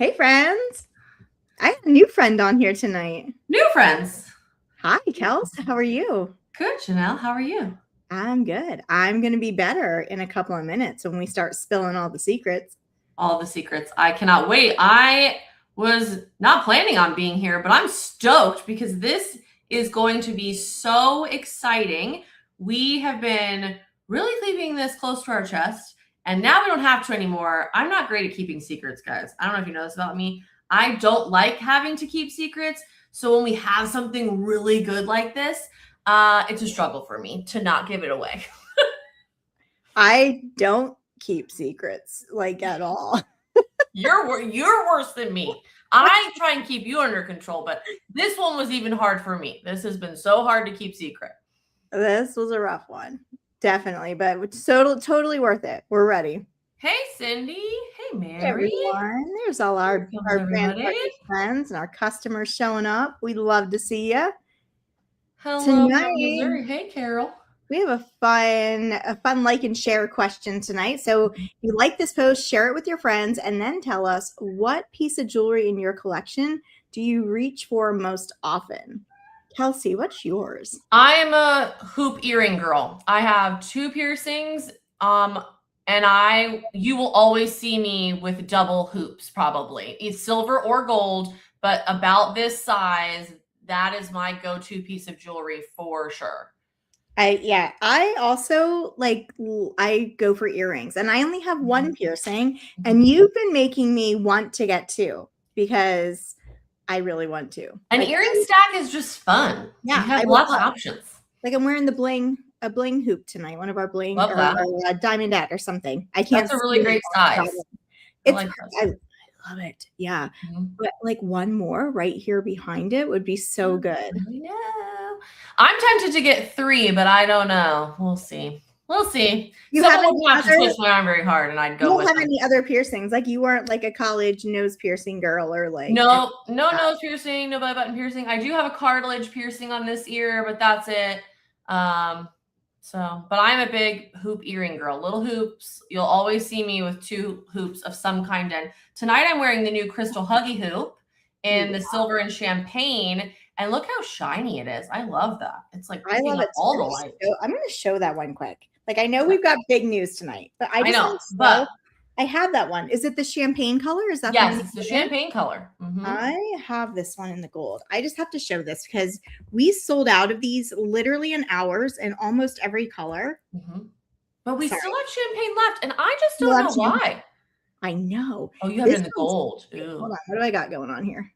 Hey, friends. I have a new friend on here tonight. New friends. Hi, Kels. How are you? Good, Janelle. How are you? I'm good. I'm going to be better in a couple of minutes when we start spilling all the secrets. All the secrets. I cannot wait. I was not planning on being here, but I'm stoked because this is going to be so exciting. We have been really keeping this close to our chest, and now we don't have to anymore. I'm not great at keeping secrets, guys. I don't know if you know this about me. I don't like having to keep secrets. So when we have something really good like this, it's a struggle for me to not give it away. I don't keep secrets like at all. You're worse than me. I try and keep you under control, but this one was even hard for me. This has been so hard to keep secret. This was a rough one. Definitely, but it's totally worth it. We're ready. Hey, Cindy. Hey, Mary. Hey, everyone. There's all our friends and our customers showing up. We'd love to see you. Hello, Missouri. Hey, Carol. We have a fun like and share question tonight. So if you like this post, share it with your friends, and then tell us what piece of jewelry in your collection do you reach for most often? Kelsey, what's yours? I am a hoop earring girl. I have 2 piercings, and you will always see me with double hoops, probably. It's silver or gold, but about this size, that is my go-to piece of jewelry for sure. I also I go for earrings, and I only have 1 piercing, and you've been making me want to get 2 because I really want to. An earring stack is just fun. Yeah, you have lots of options. Like I'm wearing a bling hoop tonight, one of our bling or a diamondette or something. I can't. That's a really great size. I love it. Yeah, but like one more right here behind it would be so good. I know. I'm tempted to get 3, but I don't know. We'll see. We'll see. Someone would have to twist my arm very hard, and I'd go with them. You don't have any other piercings? Like you weren't like a college nose piercing girl or like no nose piercing, no belly button piercing. I do have a cartilage piercing on this ear, but that's it. But I'm a big hoop earring girl. Little hoops. You'll always see me with 2 hoops of some kind. And tonight I'm wearing the new crystal huggy hoop in the silver and champagne. And look how shiny it is. I love that. It's like I love it. All the light. I'm going to show that one quick. Like I know we've got big news tonight, but I know, but I have that one. Is it the champagne color? Is that yes? It's the champagne color. I have this one in the gold. I just have to show this because we sold out of these literally in hours in almost every color. But we still have champagne left, and I just don't know why. I know. Oh, you have it in the gold. Hold on. What do I got going on here?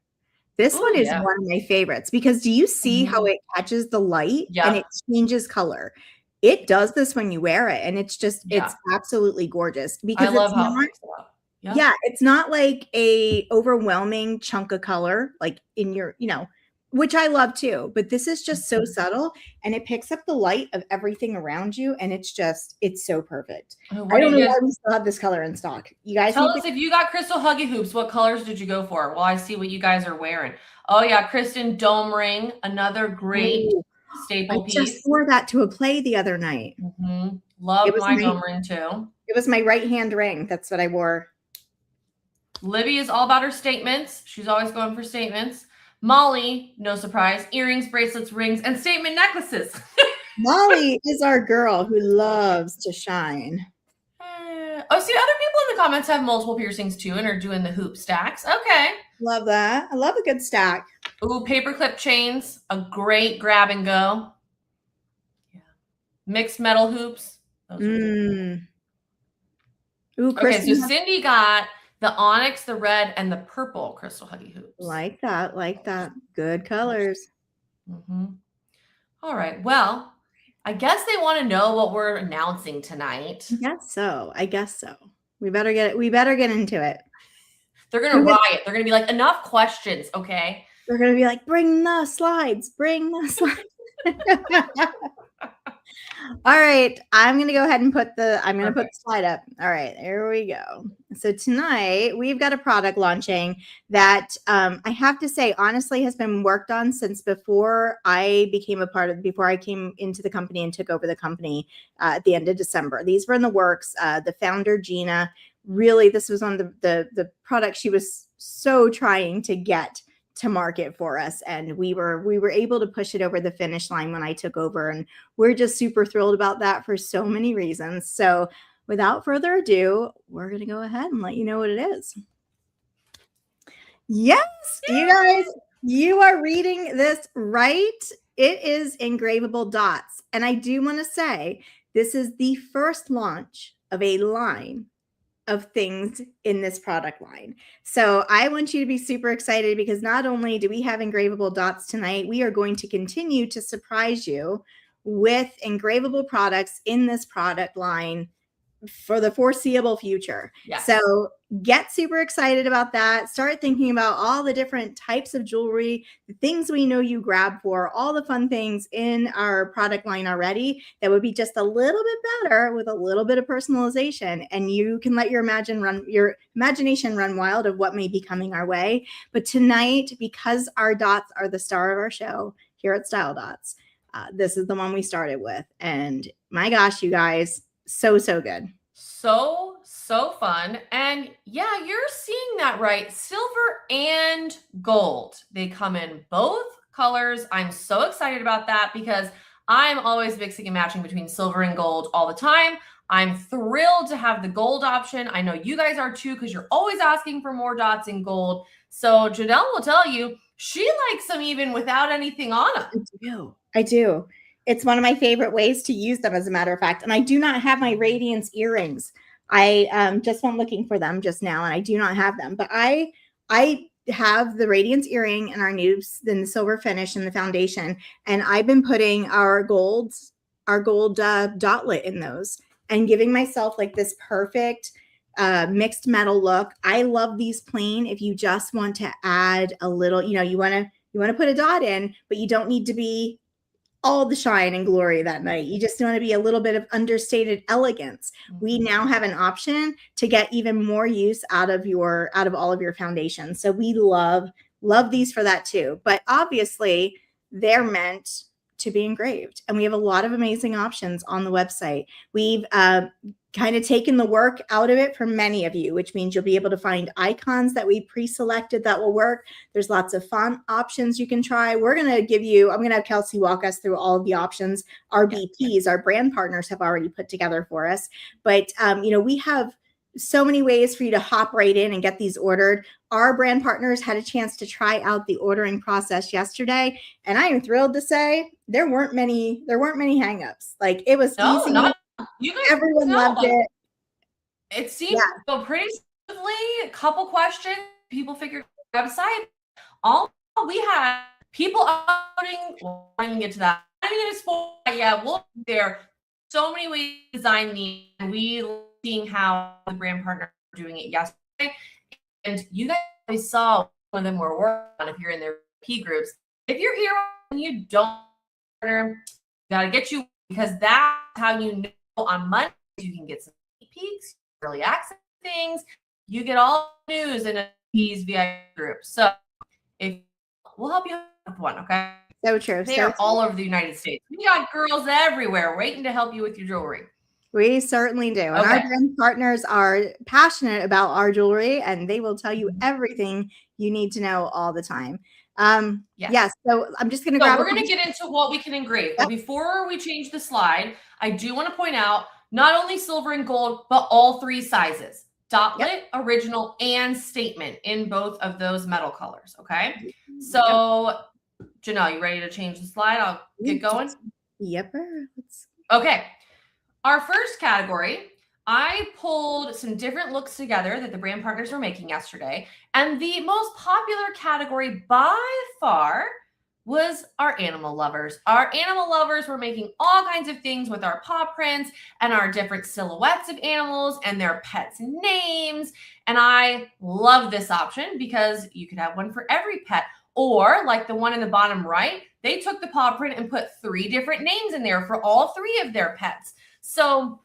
This one is one of my favorites because do you see how it catches the light and it changes color? It does this when you wear it, and it's just it's absolutely gorgeous because it's not like a overwhelming chunk of color like in your, which I love too, but this is just so subtle and it picks up the light of everything around you, and it's so perfect. I don't know why we still have this color in stock. You guys tell us if you got crystal huggy hoops, what colors did you go for? Well, I see what you guys are wearing. Oh yeah, Kristen dome ring, another great staple piece. I just wore that to a play the other night. Love my dome ring too. It was my right hand ring. That's what I wore. Libby is all about her statements. She's always going for statements. Molly, no surprise, earrings, bracelets, rings, and statement necklaces. Molly is our girl who loves to shine. See, other people in the comments have multiple piercings too and are doing the hoop stacks. Okay. Love that. I love a good stack. Ooh, paperclip chains, a great grab and go. Yeah. Mixed metal hoops. Ooh, okay, so Cindy got the onyx, the red, and the purple crystal huggy hoops. Like that. Good colors. All right. Well, I guess they want to know what we're announcing tonight. I guess so. We better get into it. They're going to riot. They're going to be like, enough questions, okay? They're going to be like, bring the slides. All right, I'm going to go ahead and put the slide up. All right, there we go. So tonight we've got a product launching that I have to say, honestly, has been worked on since before I came into the company and took over the company at the end of December. These were in the works. The founder, Gina, really, this was one of the products she was so trying to get to market for us, and we were able to push it over the finish line when I took over, and we're just super thrilled about that for so many reasons. So without further ado, we're going to go ahead and let you know what it is. Yes, you guys, you are reading this right. It is engravable dots, and I do want to say this is the first launch of a line of things in this product line. So I want you to be super excited, because not only do we have engravable dots tonight, we are going to continue to surprise you with engravable products in this product line for the foreseeable future. Yes. So get super excited about that. Start thinking about all the different types of jewelry, the things we know you grab for, all the fun things in our product line already that would be just a little bit better with a little bit of personalization. And you can let your imagination run wild of what may be coming our way. But tonight, because our dots are the star of our show here at Style Dots, this is the one we started with. And my gosh, you guys, so good. So fun. And yeah, you're seeing that right. Silver and gold. They come in both colors. I'm so excited about that, because I'm always mixing and matching between silver and gold all the time. I'm thrilled to have the gold option. I know you guys are too, because you're always asking for more dots in gold. So Janelle will tell you she likes them even without anything on them. I do. It's one of my favorite ways to use them, as a matter of fact. And I do not have my Radiance earrings. I just went looking for them just now, and I do not have them. But I have the Radiance earring and our noobs, then the silver finish and the foundation. And I've been putting our gold dotlet in those and giving myself like this perfect mixed metal look. I love these plain. If you just want to add a little, you want to put a dot in, but you don't need to be all the shine and glory that night. You just want to be a little bit of understated elegance. We now have an option to get even more use out of all of your foundations. So we love these for that too. But obviously they're meant to be engraved, and we have a lot of amazing options on the website. We've kind of taken the work out of it for many of you, which means you'll be able to find icons that we pre-selected that will work. There's lots of font options you can try. I'm going to have Kelsey walk us through all of the options our BPs, our brand partners, have already put together for us. But, we have so many ways for you to hop right in and get these ordered. Our brand partners had a chance to try out the ordering process yesterday, and I am thrilled to say there weren't many hangups. Like, it was easy. You guys, everyone loved it. It seemed to go pretty smoothly. A couple questions, people figured out the website. All we had people uploading. Well, I didn't get to that. I didn't get to spoil that yet. We'll be there. So many ways to design these. We seeing how the brand partner were doing it yesterday, and you guys saw one of them were working on if you're in their P groups. If you're here and you don't, gotta get you, because that's how you know. On Monday, you can get some peeks, early access things. You get all news in a P's VIP group. So we'll help you with one, okay? So true. They are all over the United States. We got girls everywhere waiting to help you with your jewelry. We certainly do. And our brand partners are passionate about our jewelry, and they will tell you everything you need to know all the time. Yes. So I'm just going to we're going to get into what we can engrave. But before we change the slide, I do want to point out not only silver and gold, but all three sizes: dotlet, original, and statement in both of those metal colors. Okay. So Janelle, you ready to change the slide? I'll get going. Yep. Okay. Our first category, I pulled some different looks together that the brand partners were making yesterday. And the most popular category by far was our animal lovers. Our animal lovers were making all kinds of things with our paw prints and our different silhouettes of animals and their pets' names. And I love this option because you could have one for every pet. Or like the one in the bottom right, they took the paw print and put 3 different names in there for all 3 of their pets. So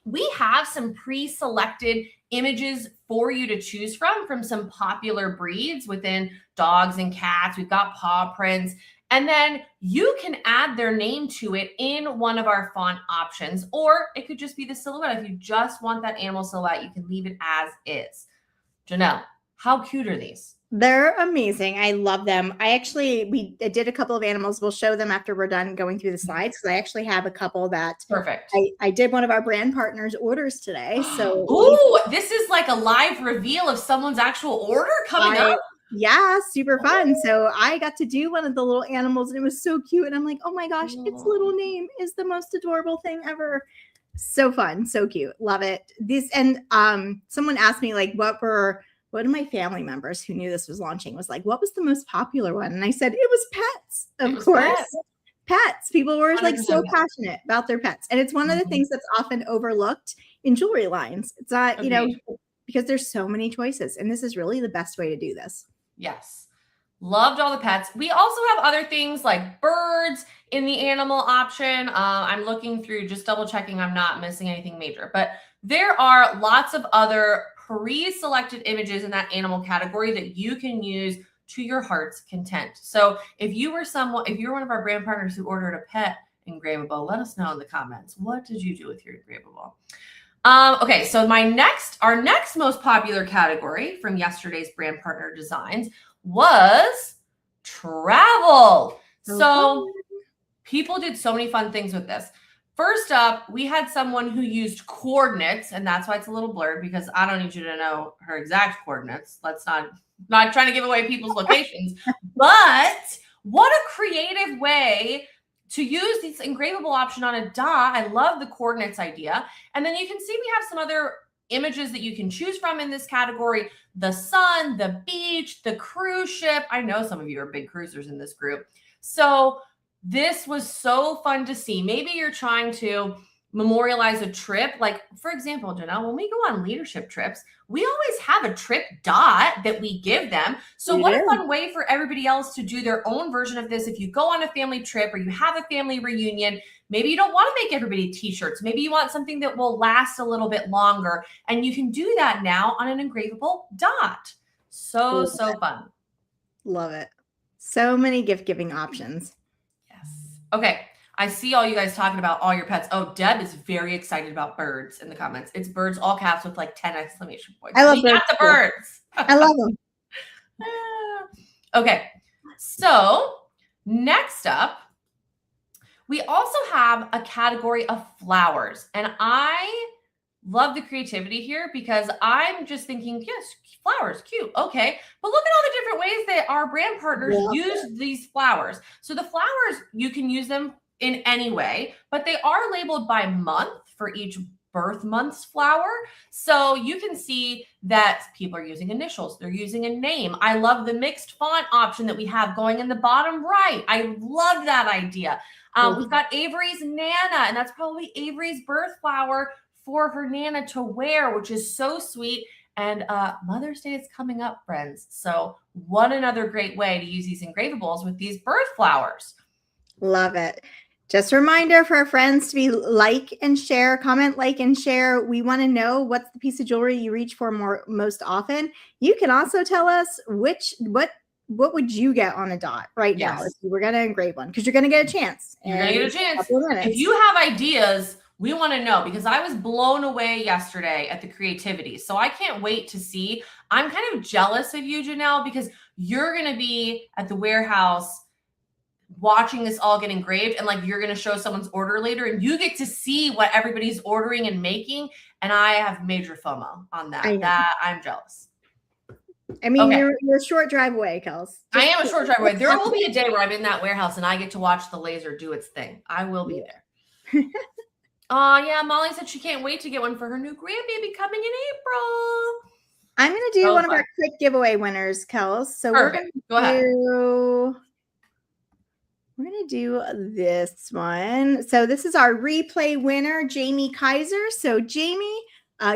we have some pre-selected images for you to choose from some popular breeds within dogs and cats. We've got paw prints. And then you can add their name to it in one of our font options, or it could just be the silhouette. If you just want that animal silhouette, you can leave it as is. Janelle, how cute are these? They're amazing. I love them. We did a couple of animals. We'll show them after we're done going through the slides, because I actually have a couple that perfect. I did one of our brand partners orders today. So ooh, this is like a live reveal of someone's actual order coming up. Yeah, super fun. So I got to do one of the little animals, and it was so cute. And I'm like, oh my gosh, its little name is the most adorable thing ever. So fun, so cute. Love it. Someone asked me, like, one of my family members who knew this was launching was like, what was the most popular one? And I said, it was pets, of course. Pets. People were like so passionate about their pets. And it's one of the things that's often overlooked in jewelry lines. It's not, because there's so many choices, and this is really the best way to do this. Yes. Loved all the pets. We also have other things like birds in the animal option. I'm looking through, just double checking I'm not missing anything major, but there are lots of other pre-selected images in that animal category that you can use to your heart's content. So if you're one of our brand partners who ordered a pet engravable, let us know in the comments. What did you do with your engravable? Okay, so our next most popular category from yesterday's brand partner designs was travel. So people did so many fun things with this. First up, we had someone who used coordinates, and that's why it's a little blurred, because I don't need you to know her exact coordinates. Let's not trying to give away people's locations, but what a creative way to use this engravable option on a dot. I love the coordinates idea. And then you can see we have some other images that you can choose from in this category: the sun, the beach, the cruise ship. I know some of you are big cruisers in this group. So this was so fun to see. Maybe you're trying to memorialize a trip. Like, for example, Janelle, when we go on leadership trips, we always have a trip dot that we give them. So what a fun way for everybody else to do their own version of this. If you go on a family trip or you have a family reunion, maybe you don't want to make everybody t-shirts. Maybe you want something that will last a little bit longer, and you can do that now on an engravable dot. So fun. Love it. So many gift giving options. Okay, I see all you guys talking about all your pets. Oh, Deb is very excited about birds in the comments. It's birds, all caps with like 10 exclamation points. I love birds. Got the birds. I love them. Okay, so next up, we also have a category of flowers. And I love the creativity here, because I'm just thinking, yes, flowers, cute. Okay. But look at all the different ways that our brand partners use these flowers. So the flowers, you can use them in any way, but they are labeled by month for each birth month's flower. So you can see that people are using initials. They're using a name. I love the mixed font option that we have going in the bottom right. I love that idea. We've got Avery's Nana, and that's probably Avery's birth flower for her Nana to wear, which is so sweet. And Mother's Day is coming up, friends. So what another great way to use these engravables with these birth flowers. Love it. Just a reminder for our friends to be like and share, comment, like and share. We want to know what's the piece of jewelry you reach for most often. You can also tell us what would you get on a dot right now if you were going to engrave one, because you're going to get a chance. You're going to get a chance. If you have ideas, we want to know, because I was blown away yesterday at the creativity. So I can't wait to see. I'm kind of jealous of you, Janelle, because you're going to be at the warehouse watching this all get engraved, and like you're going to show someone's order later, and you get to see what everybody's ordering and making. And I have major FOMO on that. I'm jealous. I mean, you're a short drive away, Kels. I am a short drive away. There will be a day where I'm in that warehouse and I get to watch the laser do its thing. I will be there. Yeah, Molly said she can't wait to get one for her new grandbaby coming in April. I'm going to do one of our quick giveaway winners, Kels. So perfect. We're going to do this one. So this is our replay winner, Jamie Kaiser. So Jamie,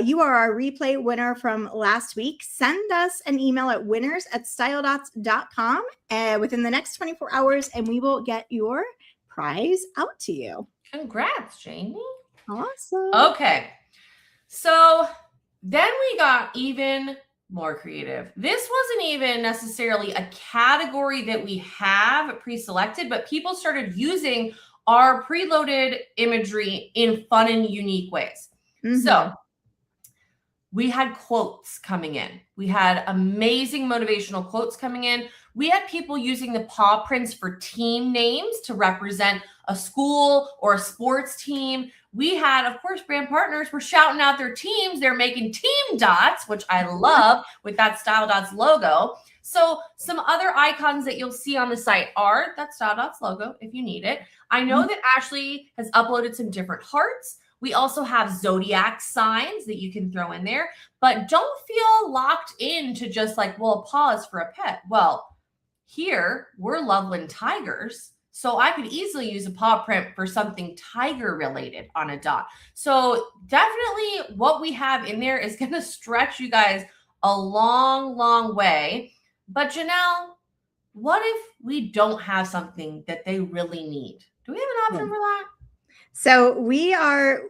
you are our replay winner from last week. Send us an email at winners@styledots.com within the next 24 hours, and we will get your prize out to you. Congrats, Jamie. Awesome. Okay. So then we got even more creative. This wasn't even necessarily a category that we have pre-selected, but people started using our preloaded imagery in fun and unique ways. So we had quotes coming in. We had amazing motivational quotes coming in. We had people using the paw prints for team names to represent a school or a sports team. We had, of course, brand partners were shouting out their teams. They're making team dots, which I love with that Style Dots logo. So some other icons that you'll see on the site are that Style Dots logo if you need it. I know that Ashley has uploaded some different hearts. We also have zodiac signs that you can throw in there, but don't feel locked into just like, well, a paw is for a pet. Well, here we're Loveland Tigers. So I could easily use a paw print for something tiger related on a dot. So definitely what we have in there is going to stretch you guys a long, long way. But Janelle, what if we don't have something that they really need? Do we have an option for that? So we are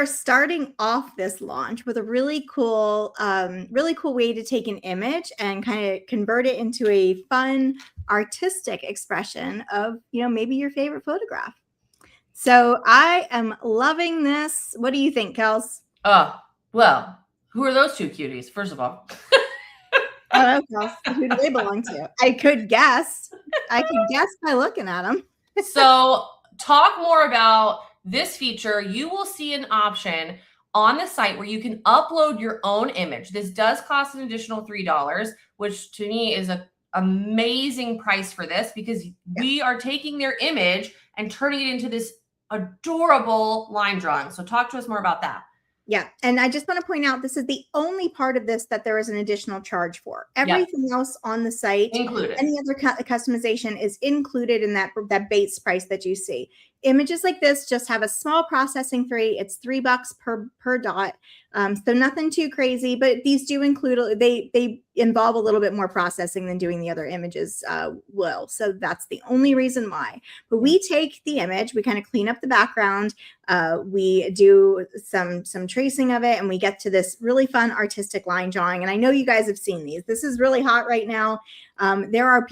starting off this launch with a really cool way to take an image and kind of convert it into a fun artistic expression of, maybe your favorite photograph. So I am loving this. What do you think, Kels? Well, who are those two cuties, first of all? I don't know, Kels. Who do they belong to? I could guess by looking at them. So talk more about this feature. You will see an option on the site where you can upload your own image. This does cost an additional $3, which to me is an amazing price for this, because we are taking their image and turning it into this adorable line drawing. So talk to us more about that. Yeah. And I just want to point out, this is the only part of this that there is an additional charge for. Everything else on the site, included. Any other customization is included in that base price that you see. Images like this just have a small processing fee. It's $3 per dot. So nothing too crazy, but these do include, they involve a little bit more processing than doing the other images will. So that's the only reason why. But we take the image, we kind of clean up the background, we do some tracing of it, and we get to this really fun artistic line drawing. And I know you guys have seen these. This is really hot right now. There are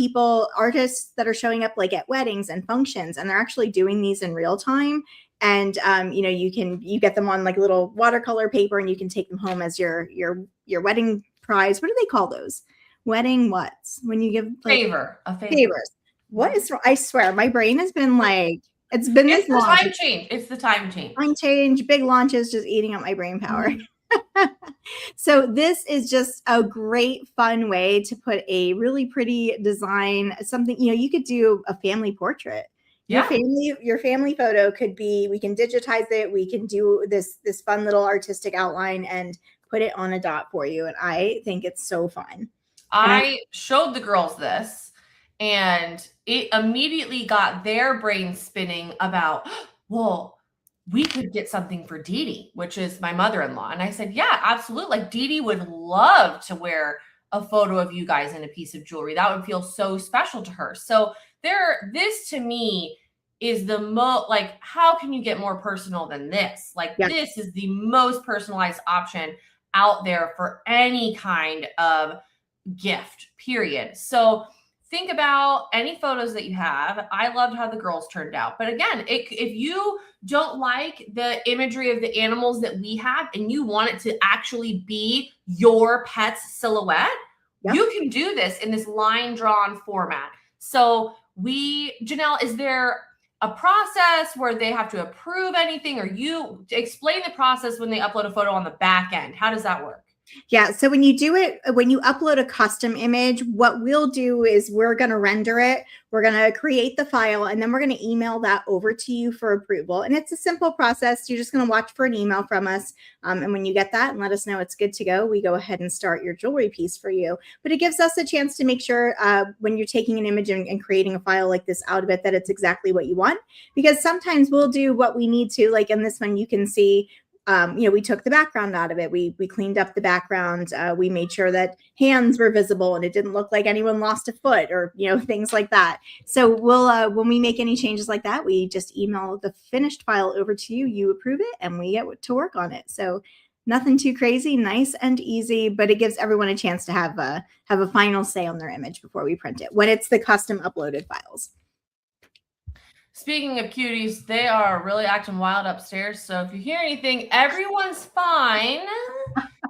artists that are showing up like at weddings and functions, and they're actually doing these in real time. And you get them on like little watercolor paper, and you can take them home as your wedding prize. What do they call those? Wedding what's when you give like, favors. What is? I swear, my brain has been like, it's been this long. Time change. It's the time change. Time change. Big launches just eating up my brain power. So this is just a great, fun way to put a really pretty design. Something, you could do a family portrait. Your family photo could be, we can digitize it. We can do this fun little artistic outline and put it on a dot for you. And I think it's so fun. I showed the girls this, and it immediately got their brain spinning about, well, we could get something for Dee Dee, which is my mother-in-law. And I said, yeah, absolutely. Like Dee Dee would love to wear a photo of you guys in a piece of jewelry. That would feel so special to her. So this to me is the most, like, how can you get more personal than this? Like, this is the most personalized option out there for any kind of gift, period. So think about any photos that you have. I loved how the girls turned out. But again, if you don't like the imagery of the animals that we have and you want it to actually be your pet's silhouette, you can do this in this line drawn format. So Janelle, is there a process where they have to approve anything, or you explain the process when they upload a photo on the back end? How does that work? Yeah. So when you upload a custom image, what we'll do is we're going to render it. We're going to create the file, and then we're going to email that over to you for approval. And it's a simple process. You're just going to watch for an email from us. And when you get that and let us know it's good to go, we go ahead and start your jewelry piece for you. But it gives us a chance to make sure when you're taking an image and creating a file like this out of it, that it's exactly what you want. Because sometimes we'll do what we need to, like in this one, you can see we took the background out of it. We cleaned up the background. We made sure that hands were visible and it didn't look like anyone lost a foot or, things like that. So we'll, when we make any changes like that, we just email the finished file over to you, you approve it, and we get to work on it. So Nothing too crazy, nice and easy, but it gives everyone a chance to have a final say on their image before we print it when it's the custom uploaded files. Speaking of cuties, they are really acting wild upstairs. So if you hear anything, everyone's fine.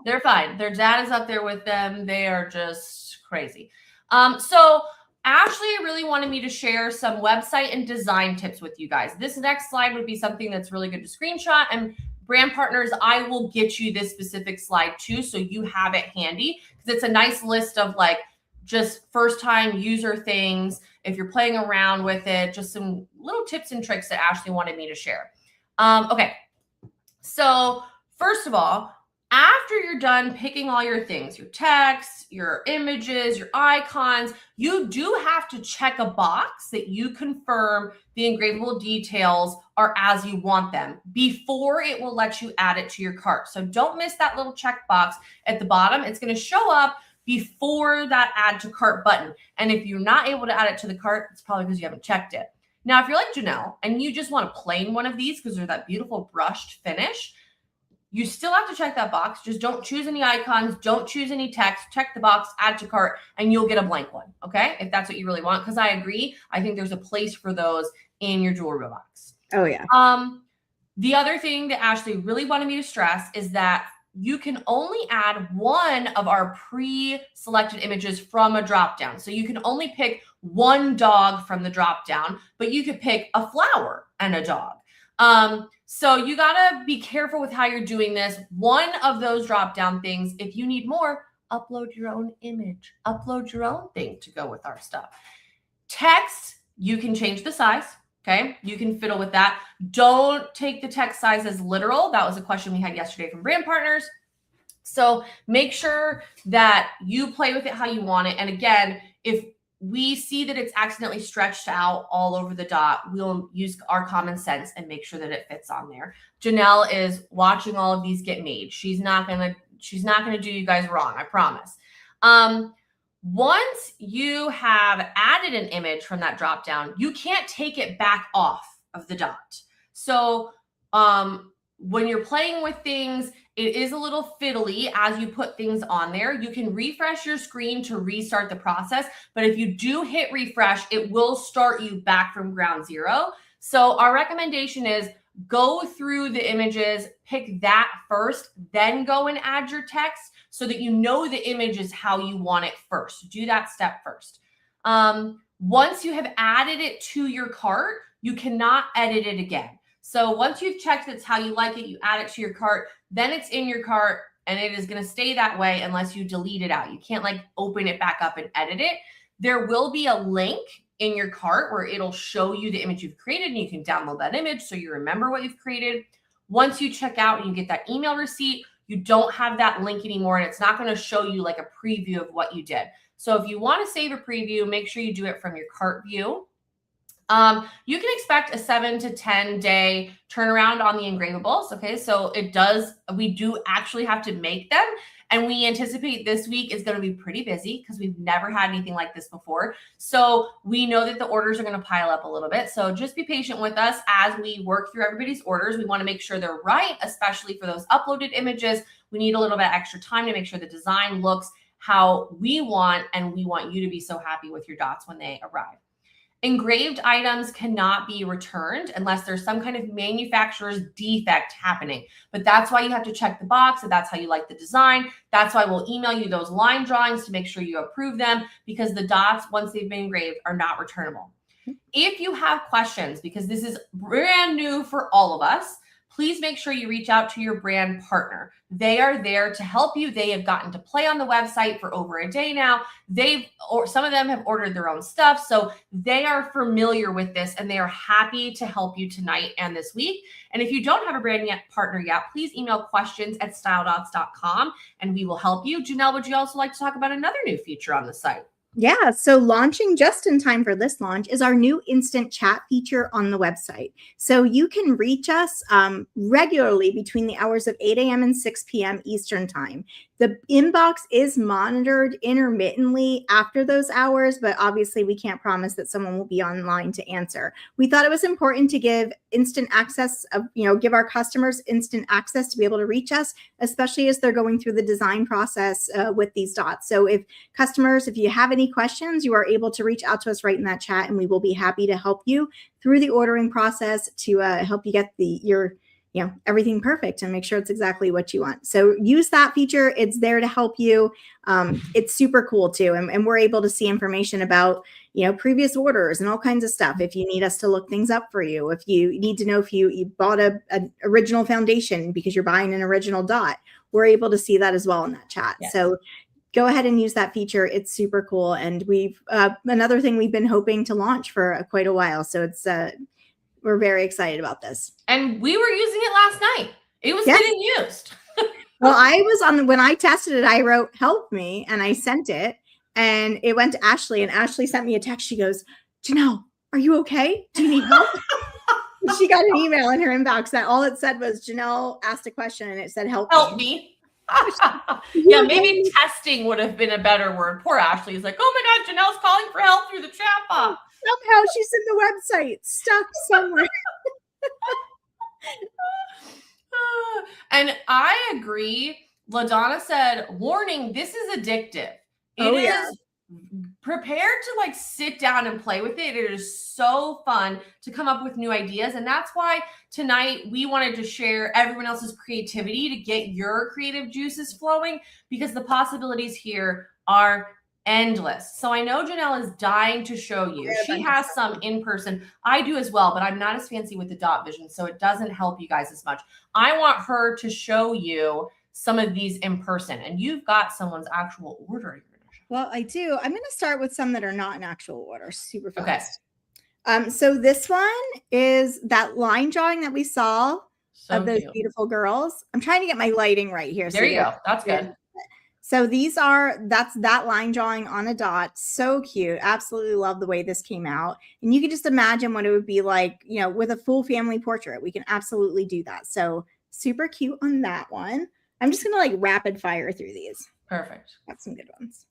They're fine. Their dad is up there with them. They are just crazy. So Ashley really wanted me to share some website and design tips with you guys. This next slide would be something that's really good to screenshot. And brand partners, I will get you this specific slide too, so you have it handy, because it's a nice list of like just first time user things. If you're playing around with it, just some little tips and tricks that Ashley wanted me to share. Okay, so first of all, after you're done picking all your things, your text, your images, your icons, you do have to check a box that you confirm the engravable details are as you want them before it will let you add it to your cart. So don't miss that little check box at the bottom. It's going to show up before that add to cart button. And if you're not able to add it to the cart, it's probably because you haven't checked it. Now, if you're like Janelle and you just want a plain one of these because they're that beautiful brushed finish, you still have to check that box. Just don't choose any icons. Don't choose any text. Check the box, add to cart, and you'll get a blank one, okay? If that's what you really want, because I agree. I think there's a place for those in your jewelry box. Oh, yeah. The other thing that Ashley really wanted me to stress is that you can only add one of our pre-selected images from a drop-down. So you can only pick one dog from the drop-down, but you could pick a flower and a dog. So you gotta be careful with how you're doing this. One of those drop-down things, if you need more, upload your own image, upload your own thing to go with our stuff. Text, you can change the size. Okay, you can fiddle with that. Don't take the text size as literal. That was a question we had yesterday from brand partners. So make sure that you play with it how you want it. And again, if we see that it's accidentally stretched out all over the dot, we'll use our common sense and make sure that it fits on there. Janelle is watching all of these get made. She's not gonna do you guys wrong, I promise. Once you have added an image from that drop down, you can't take it back off of the dot. So when you're playing with things, it is a little fiddly as you put things on there. You can refresh your screen to restart the process, but if you do hit refresh, it will start you back from ground zero. So our recommendation is go through the images, pick that first, then go and add your text so that you know the image is how you want it first. Do that step first. Once you have added it to your cart, you cannot edit it again. So once you've checked it's how you like it, you add it to your cart, then it's in your cart and it is going to stay that way unless you delete it out. You can't like open it back up and edit it. There will be a link in your cart where it'll show you the image you've created and you can download that image so you remember what you've created. Once you check out and you get that email receipt, you don't have that link anymore and it's not going to show you like a preview of what you did. So if you want to save a preview, make sure you do it from your cart view. You can expect a 7 to 10 day turnaround on the engravables. Okay, so we do actually have to make them. And we anticipate this week is going to be pretty busy because we've never had anything like this before. So we know that the orders are going to pile up a little bit. So just be patient with us as we work through everybody's orders. We want to make sure they're right, especially for those uploaded images. We need a little bit extra time to make sure the design looks how we want, and we want you to be so happy with your dots when they arrive. Engraved items cannot be returned unless there's some kind of manufacturer's defect happening. But that's why you have to check the box, and that's how you like the design. That's why we'll email you those line drawings to make sure you approve them, because the dots, once they've been engraved, are not returnable. If you have questions, because this is brand new for all of us, please make sure you reach out to your brand partner. They are there to help you. They have gotten to play on the website for over a day now. Some of them have ordered their own stuff. So they are familiar with this and they are happy to help you tonight and this week. And if you don't have a brand partner yet, please email questions@styledots.com and we will help you. Janelle, would you also like to talk about another new feature on the site? Yeah, so launching just in time for this launch is our new instant chat feature on the website. So you can reach us regularly between the hours of 8 a.m. and 6 p.m. Eastern time. The inbox is monitored intermittently after those hours, but obviously we can't promise that someone will be online to answer. We thought it was important to give instant access give our customers instant access to be able to reach us, especially as they're going through the design process with these dots. So if you have any questions, you are able to reach out to us right in that chat, and we will be happy to help you through the ordering process to help you get your everything perfect and make sure it's exactly what you want. So use that feature. It's there to help you. It's super cool too. And we're able to see information about, previous orders and all kinds of stuff. If you need us to look things up for you, if you need to know if you bought an original foundation because you're buying an original dot, we're able to see that as well in that chat. Yes. So go ahead and use that feature. It's super cool. And we've another thing we've been hoping to launch for quite a while. So it's we're very excited about this. And we were using it last night. It was getting used. Well, I was when I tested it, I wrote "help me" and I sent it, and it went to Ashley, and Ashley sent me a text. She goes, "Janelle, are you okay? Do you need help?" She got an email in her inbox that all it said was Janelle asked a question and it said "help me." Yeah, maybe testing would have been a better word. Poor Ashley is like, "Oh my God, Janelle's calling for help through the chat box." Somehow she's in the website, stuck somewhere. And I agree. LaDonna said, warning, this is addictive. It is prepared to sit down and play with it. It is so fun to come up with new ideas. And that's why tonight we wanted to share everyone else's creativity to get your creative juices flowing, because the possibilities here are endless. So I know Janelle is dying to show you. She has some in person. I do as well, but I'm not as fancy with the dot vision, so it doesn't help you guys as much. I want her to show you some of these in person, and you've got someone's actual order. Well, I do. I'm going to start with some that are not in actual order, super fast. Okay. So this one is that line drawing that we saw of those beautiful girls. I'm trying to get my lighting right here. There you go. That's good. So that's that line drawing on a dot. So cute. Absolutely love the way this came out. And you can just imagine what it would be like, with a full family portrait. We can absolutely do that. So super cute on that one. I'm just going to rapid fire through these. Perfect. Got some good ones.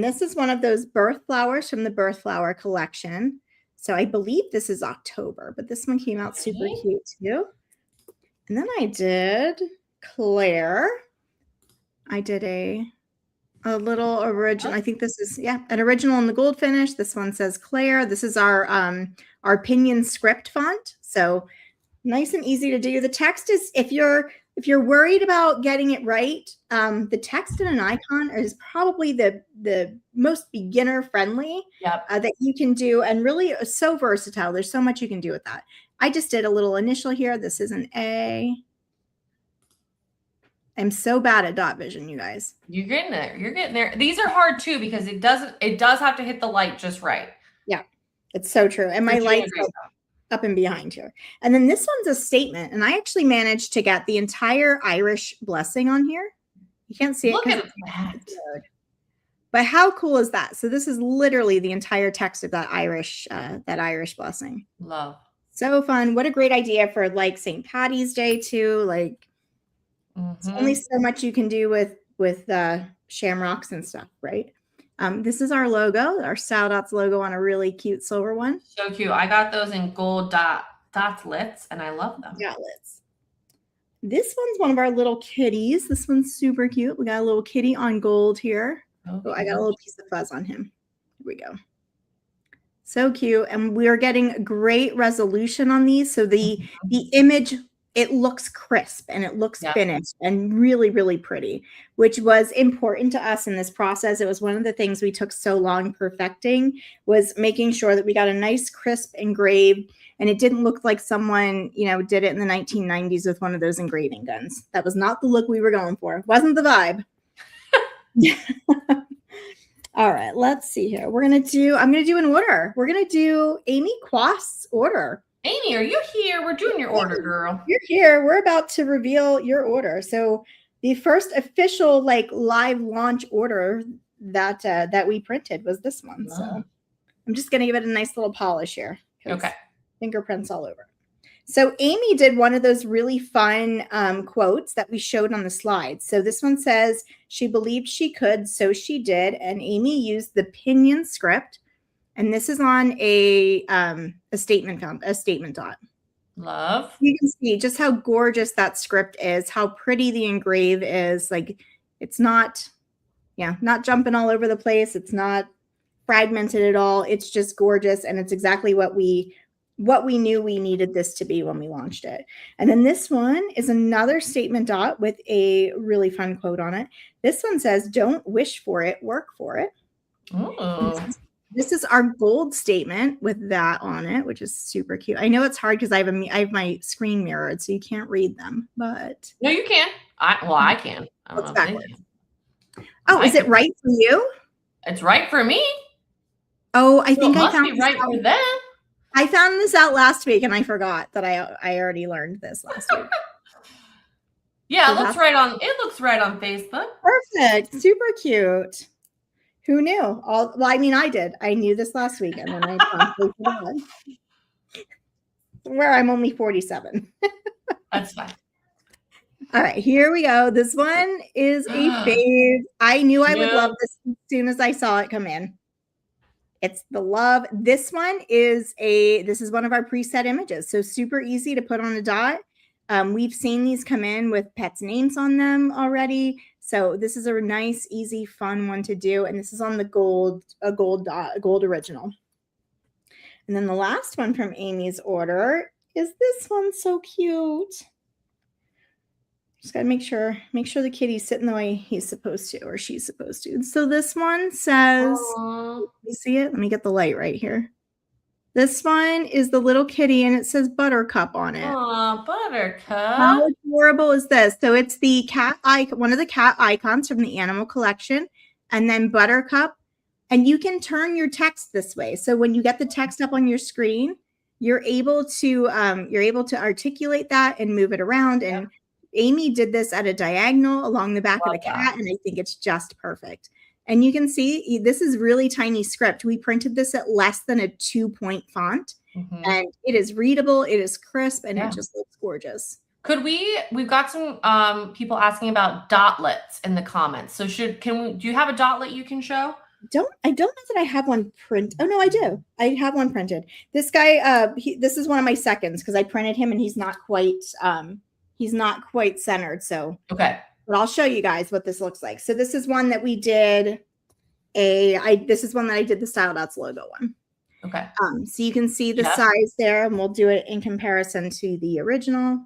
This is one of those birth flowers from the Birth Flower collection. So I believe this is October, but this one came out super cute too. And then I did Claire. I did a little original. I think this is an original in the gold finish. This one says Claire. This is our Pinion script font. So nice and easy to do. The text is, if you're worried about getting it right, the text in an icon is probably the most beginner friendly that you can do, and really so versatile. There's so much you can do with that. I just did a little initial here. This is an A. I'm so bad at dot vision, you guys. You're getting there. You're getting there. These are hard too, because it does have to hit the light just right. Yeah, it's so true. And my light's up and behind here. And then this one's a statement. And I actually managed to get the entire Irish blessing on here. You can't see it. Look at that. But how cool is that? So this is literally the entire text of that Irish blessing. Love. So fun. What a great idea for St. Patty's Day too. It's only so much you can do with shamrocks and stuff, right? This is our logo, our Style Dots logo on a really cute silver one. So cute. I got those in gold dotlets, and I love them. Dotlets. This one's one of our little kitties. This one's super cute. We got a little kitty on gold here. Oh, I got a little piece of fuzz on him. Here we go. So cute. And we are getting great resolution on these. So the image, it looks crisp and it looks finished and really, really pretty, which was important to us in this process. It was one of the things we took so long perfecting, was making sure that we got a nice crisp engraved, and it didn't look like someone, did it in the 1990s with one of those engraving guns. That was not the look we were going for. It wasn't the vibe. All right, let's see here. I'm going to do an order. We're going to do Amy Quast's order. Amy, are you here? We're doing your order, girl. You're here. We're about to reveal your order. So the first official live launch order that we printed was this one. So I'm just going to give it a nice little polish here. Okay. Fingerprints all over. So Amy did one of those really fun quotes that we showed on the slide. So this one says, she believed she could, so she did. And Amy used the Pinion script. And this is on a statement dot. Love. You can see just how gorgeous that script is, how pretty the engrave is. Like, it's not jumping all over the place. It's not fragmented at all. It's just gorgeous. And it's exactly what we knew we needed this to be when we launched it. And then this one is another statement dot with a really fun quote on it. This one says, don't wish for it, work for it. Oh. This is our gold statement with that on it, which is super cute. I know it's hard because I have my screen mirrored, so you can't read them, but. No, you can. I can. I don't know backwards. Oh, is it right for you? It's right for me. Oh, I think I found it right for them. I found this out last week and I forgot that I already learned this last week. Yeah, so it looks right on Facebook. Perfect. Super cute. Who knew? I mean, I did. I knew this last week and then I promptly forgot. Where I'm only 47. That's fine. All right, here we go. This one is a fave. I knew I would love this as soon as I saw it come in. It's the love. This one is one of our preset images. So super easy to put on a dot. We've seen these come in with pets' names on them already. So this is a nice, easy, fun one to do. And this is on the gold original. And then the last one from Amy's order is this one. So cute. Just got to make sure the kitty's sitting the way he's supposed to or she's supposed to. So this one says, you see it? Let me get the light right here. This one is the little kitty and it says Buttercup on it. Aw, Buttercup. How adorable is this? So it's the cat icon, one of the cat icons from the animal collection, and then Buttercup. And you can turn your text this way. So when you get the text up on your screen, you're able to articulate that and move it around. And Amy did this at a diagonal along the back of the cat, and I think it's just perfect. And you can see this is really tiny script. We printed this at less than a 2-point font, and it is readable, it is crisp, and it just looks gorgeous. We've got some people asking about dotlets in the comments. So do you have a dotlet you can show? I don't know that I have one print. Oh no, I do. I have one printed. This guy, this is one of my seconds because I printed him and he's not quite centered. So okay. But I'll show you guys what this looks like. So this is one that we did this is one that I did the Style Dots logo one. Okay. So you can see the size there, and we'll do it in comparison to the original.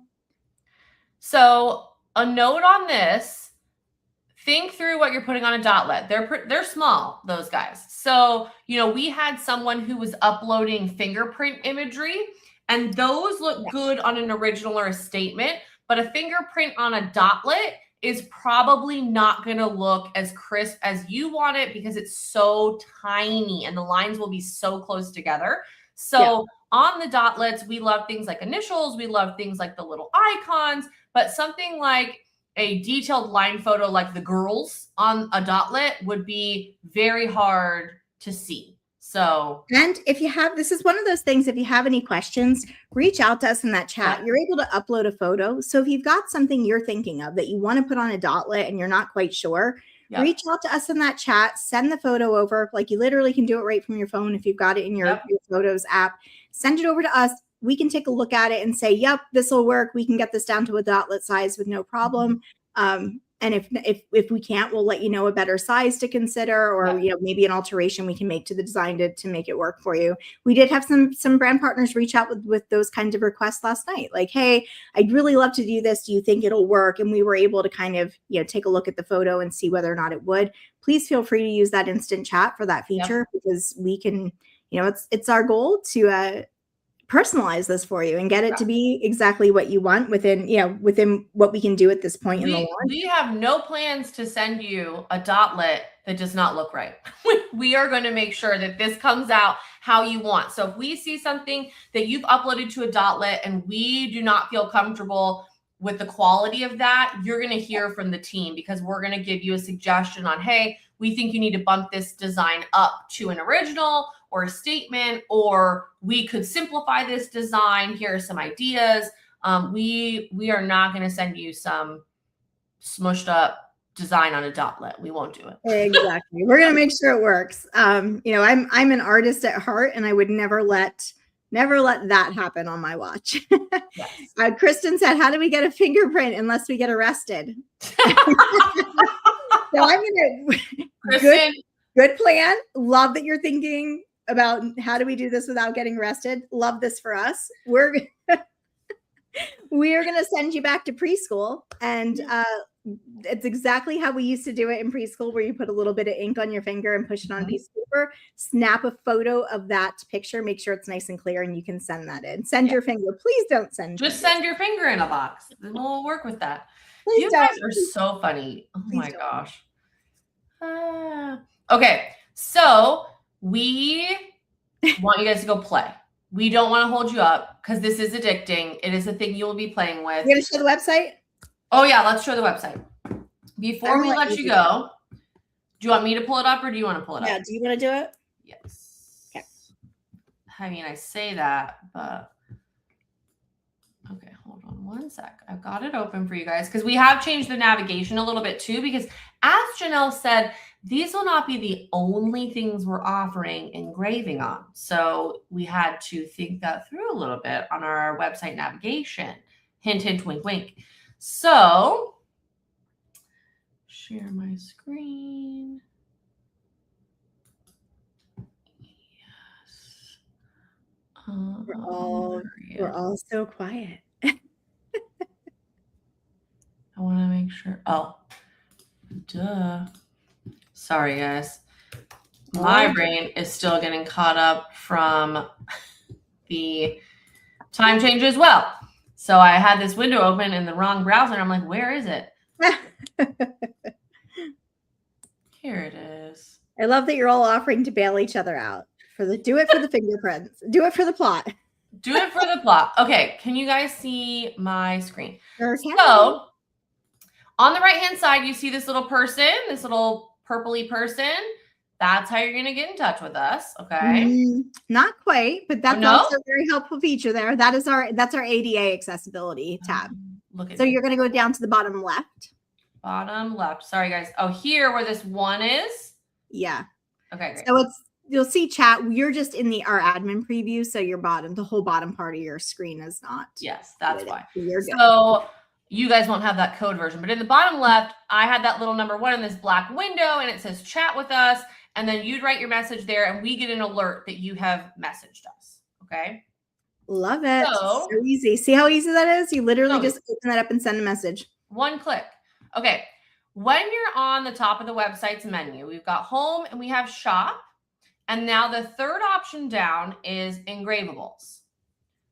So a note on this, think through what you're putting on a dotlet. They're small, those guys. So, we had someone who was uploading fingerprint imagery, and those look good on an original or a statement, but a fingerprint on a dotlet is probably not going to look as crisp as you want it because it's so tiny and the lines will be so close together. So on the dotlets, we love things like initials. We love things like the little icons, but something like a detailed line photo like the girls on a dotlet would be very hard to see. So, and if you have, this is one of those things, if you have any questions, reach out to us in that chat. You're able to upload a photo. So if you've got something you're thinking of that you want to put on a dotlet and you're not quite sure, reach out to us in that chat, send the photo over. Like, you literally can do it right from your phone. If you've got it in your Photos app, send it over to us. We can take a look at it and say, yep, this will work. We can get this down to a dotlet size with no problem. And if we can't, we'll let you know a better size to consider, or maybe an alteration we can make to the design to make it work for you. We did have some brand partners reach out with those kinds of requests last night. Like, hey, I'd really love to do this. Do you think it'll work? And we were able to kind of take a look at the photo and see whether or not it would. Please feel free to use that instant chat for that feature because we can, it's our goal to personalize this for you and get it to be exactly what you want within what we can do at this point in the launch. We have no plans to send you a dotlet that does not look right. We are going to make sure that this comes out how you want. So if we see something that you've uploaded to a dotlet and we do not feel comfortable with the quality of that, you're going to hear from the team because we're going to give you a suggestion on, hey, we think you need to bump this design up to an original or a statement, or we could simplify this design. Here are some ideas. We are not going to send you some smushed up design on a dotlet. We won't do it. Exactly. We're going to make sure it works. I'm an artist at heart, and I would never let that happen on my watch. Yes. Kristen said, how do we get a fingerprint unless we get arrested? So I'm going to, good plan. Love that you're thinking about how do we do this without getting arrested. Love this for us. We're going to send you back to preschool, and it's exactly how we used to do it in preschool, where you put a little bit of ink on your finger and push it on a piece of paper, snap a photo of that picture, make sure it's nice and clear, and you can send that in. Send your finger. Please don't send. Just send your finger in a box, and we'll work with that. Please you guys are so funny. Oh my gosh. Okay, so we want you guys to go play. We don't want to hold you up because this is addicting. It is a thing you will be playing with. You're going to show the website? Oh, yeah. Let's show the website. Before we let you go, do you want me to pull it up, or do you want to pull it up? Yeah. Do you want to do it? Yes. Okay. I mean, I say that, but okay, hold on one sec. I've got it open for you guys because we have changed the navigation a little bit too, because as Janelle said, these will not be the only things we're offering engraving on. So we had to think that through a little bit on our website navigation. Hint, hint, wink, wink. So share my screen. Yes. We're all so quiet. I want to make sure. Oh, duh. Sorry, guys. My brain is still getting caught up from the time change as well. So I had this window open in the wrong browser. I'm like, where is it? Here it is. I love that you're all offering to bail each other out. Do it for the fingerprints. Do it for the plot. Do it for the plot. Okay, can you guys see my screen? Sure can. So on the right-hand side, you see this little person, this little purpley person. That's how you're going to get in touch with us. Okay. Not quite, but that's also a very helpful feature there. That's our ADA accessibility tab. Look at so you're going to go down to the bottom left. Bottom left. Sorry, guys. Oh, here where this one is. Yeah. Okay, great. So you'll see chat. You're just in our admin preview. So the whole bottom part of your screen is not. Yes, that's why. You're good. So you guys won't have that code version, but in the bottom left, I had that little number 1 in this black window, and it says chat with us. And then you'd write your message there, and we get an alert that you have messaged us. Okay. Love it. So easy. See how easy that is? You literally just open that up and send a message. One click. Okay. When you're on the top of the website's menu, we've got home and we have shop. And now the third option down is engravables.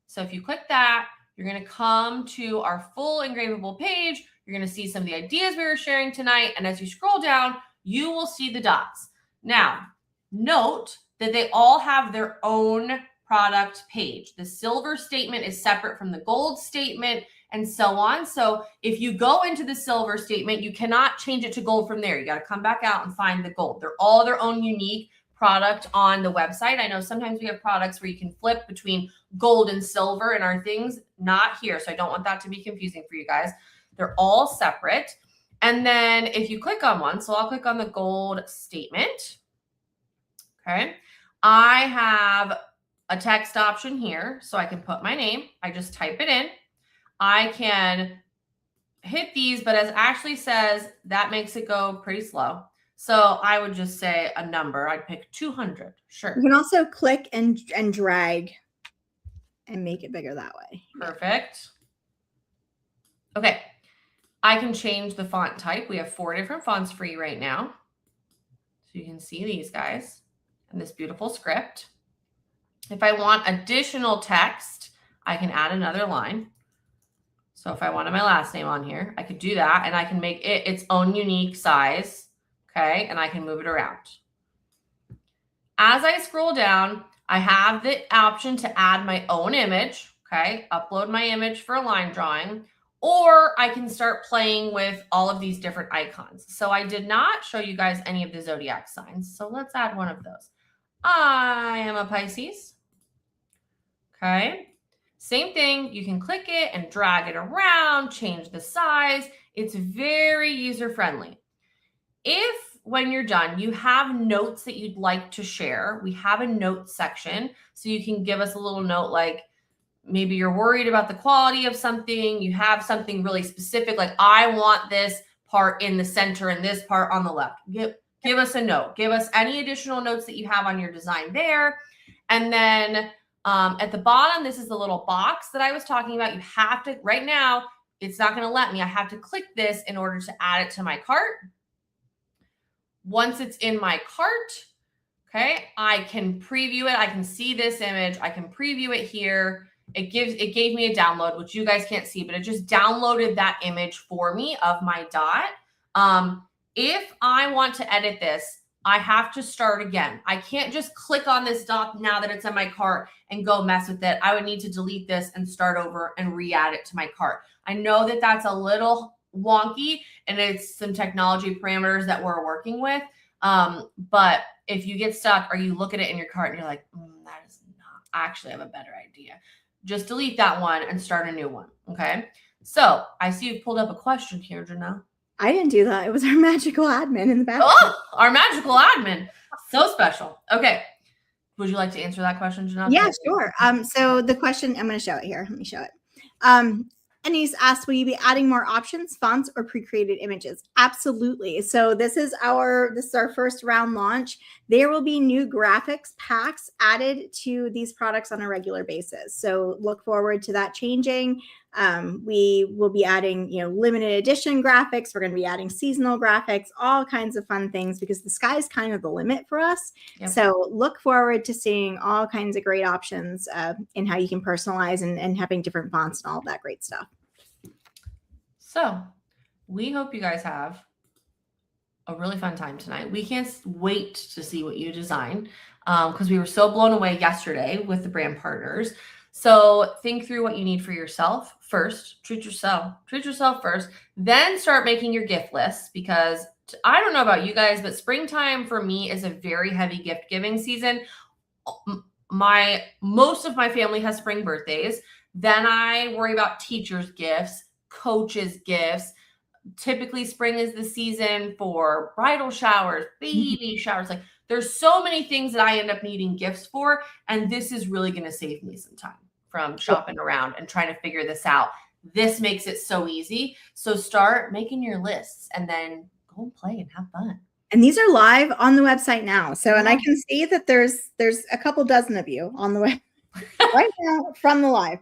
So if you click that, you're going to come to our full engravable page. You're going to see some of the ideas we were sharing tonight. And as you scroll down, you will see the dots. Now, note that they all have their own product page. The silver statement is separate from the gold statement and so on. So if you go into the silver statement, you cannot change it to gold from there. You got to come back out and find the gold. They're all their own unique product on the website. I know sometimes we have products where you can flip between gold and silver in our things. Not here. So I don't want that to be confusing for you guys. They're all separate. And then if you click on one, so I'll click on the gold statement. Okay. I have a text option here, so I can put my name. I just type it in. I can hit these, but as Ashley says, that makes it go pretty slow. So I would just say a number. I'd pick 200. Sure. You can also click and drag and make it bigger that way. Perfect. Okay. I can change the font type. We have 4 different fonts for you right now. So you can see these guys and this beautiful script. If I want additional text, I can add another line. So if I wanted my last name on here, I could do that, and I can make it its own unique size. Okay. And I can move it around. As I scroll down, I have the option to add my own image. Okay. Upload my image for a line drawing. or I can start playing with all of these different icons. So I did not show you guys any of the zodiac signs. So let's add one of those. I am a Pisces. Okay. Same thing. You can click it and drag it around, change the size. It's very user-friendly. If when you're done, you have notes that you'd like to share, we have a notes section. So you can give us a little note like, maybe you're worried about the quality of something. You have something really specific, like I want this part in the center and this part on the left. Give us a note. Give us any additional notes that you have on your design there. And then at the bottom, this is the little box that I was talking about. You have to, right now, it's not going to let me. I have to click this in order to add it to my cart. Once it's in my cart, okay, I can preview it. I can see this image. I can preview it here. It gave me a download, which you guys can't see, but it just downloaded that image for me of my dot. If I want to edit this, I have to start again. I can't just click on this dot now that it's in my cart and go mess with it. I would need to delete this and start over and re-add it to my cart. I know that that's a little wonky and it's some technology parameters that we're working with. But if you get stuck or you look at it in your cart and you're like, that is not, I actually have a better idea. Just delete that one and start a new one. Okay. So I see you've pulled up a question here, Janelle. I didn't do that. It was our magical admin in the back. Oh, our magical admin. So special. Okay. Would you like to answer that question, Janelle? Yeah, sure. So the question, I'm going to show it here. Let me show it. Anise asked, will you be adding more options, fonts, or pre-created images? Absolutely. So this is our first round launch. There will be new graphics packs added to these products on a regular basis. So look forward to that changing. We will be adding, limited edition graphics. We're going to be adding seasonal graphics, all kinds of fun things because the sky's kind of the limit for us. Yep. So look forward to seeing all kinds of great options in how you can personalize and having different fonts and all of that great stuff. So we hope you guys have a really fun time tonight. We can't wait to see what you design because we were so blown away yesterday with the brand partners. So think through what you need for yourself first. Treat yourself first. Then start making your gift lists because I don't know about you guys, but springtime for me is a very heavy gift giving season. Most of my family has spring birthdays. Then I worry about teachers' gifts, coaches' gifts. Typically spring is the season for bridal showers, baby showers. Like there's so many things that I end up needing gifts for. And this is really going to save me some time from shopping around and trying to figure this out. This makes it so easy. So start making your lists and then go and play and have fun. And these are live on the website now. So, and I can see that there's a couple dozen of you on the web right now from the live.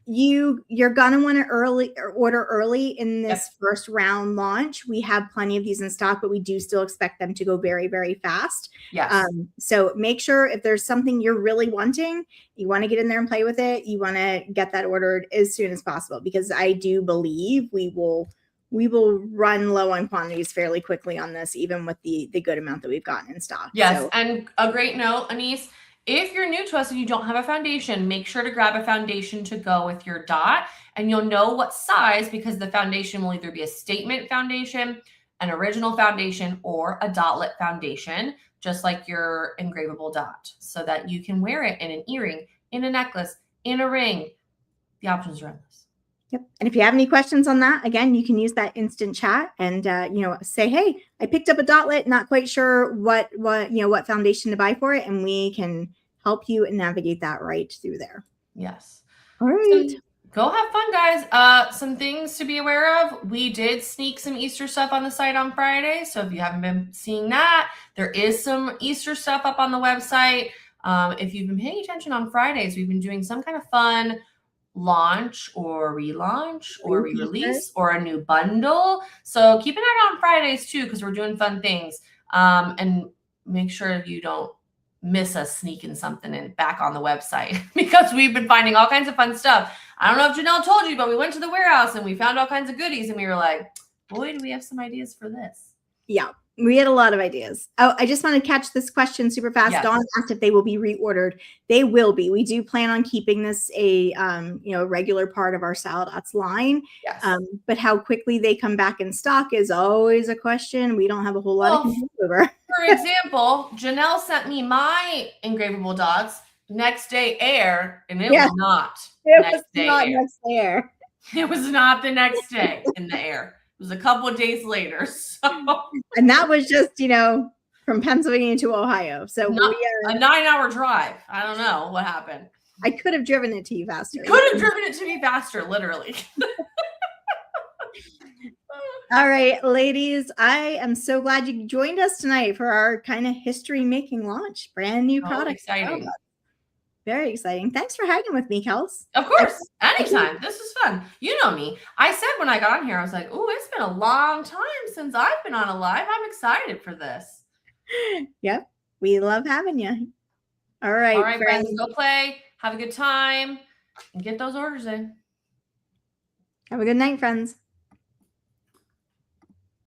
You're gonna want to order early in this first round launch. We have plenty of these in stock, but we do still expect them to go very, very fast. Yes. So make sure if there's something you're really wanting, you want to get in there and play with it. You want to get that ordered as soon as possible because I do believe we will run low on quantities fairly quickly on this, even with the good amount that we've gotten in stock. Yes, and a great note, Anise, if you're new to us and you don't have a foundation, make sure to grab a foundation to go with your dot, and you'll know what size because the foundation will either be a statement foundation, an original foundation, or a dotlet foundation, just like your engravable dot, so that you can wear it in an earring, in a necklace, in a ring. The options are endless. Yep. And if you have any questions on that, again, you can use that instant chat and, say, hey, I picked up a dotlet, not quite sure what foundation to buy for it. And we can help you navigate that right through there. Yes. All right. So go have fun, guys. Some things to be aware of. We did sneak some Easter stuff on the site on Friday. So if you haven't been seeing that, there is some Easter stuff up on the website. If you've been paying attention on Fridays, we've been doing some kind of fun launch or relaunch or re-release or a new bundle. So keep an eye on Fridays too, because we're doing fun things. And make sure you don't miss us sneaking something in back on the website because we've been finding all kinds of fun stuff. I don't know if Janelle told you, but we went to the warehouse and we found all kinds of goodies and we were like, boy, do we have some ideas for this. Yeah, we had a lot of ideas. Oh, I just want to catch this question super fast. Yes. Dawn asked if they will be reordered. They will be. We do plan on keeping this a regular part of our Saladots line. Yes. But how quickly they come back in stock is always a question. We don't have a whole lot of control over. For example, Janelle sent me my engravable dots next day air, and it was not next day air. It was not the next day in the air. It was a couple of days later. So. And that was just, from Pennsylvania to Ohio. So a 9-hour drive. I don't know what happened. I could have driven it to you faster. You could have driven it to me faster, literally. All right, ladies, I am so glad you joined us tonight for our kind of history-making launch. Brand new product. Exciting. Very exciting. Thanks for hanging with me, Kels. Of course. Anytime. This is fun. You know me. I said when I got on here, I was like, oh, it's been a long time since I've been on a live. I'm excited for this. Yep. We love having you. All right, friends. Go play. Have a good time. And get those orders in. Have a good night, friends.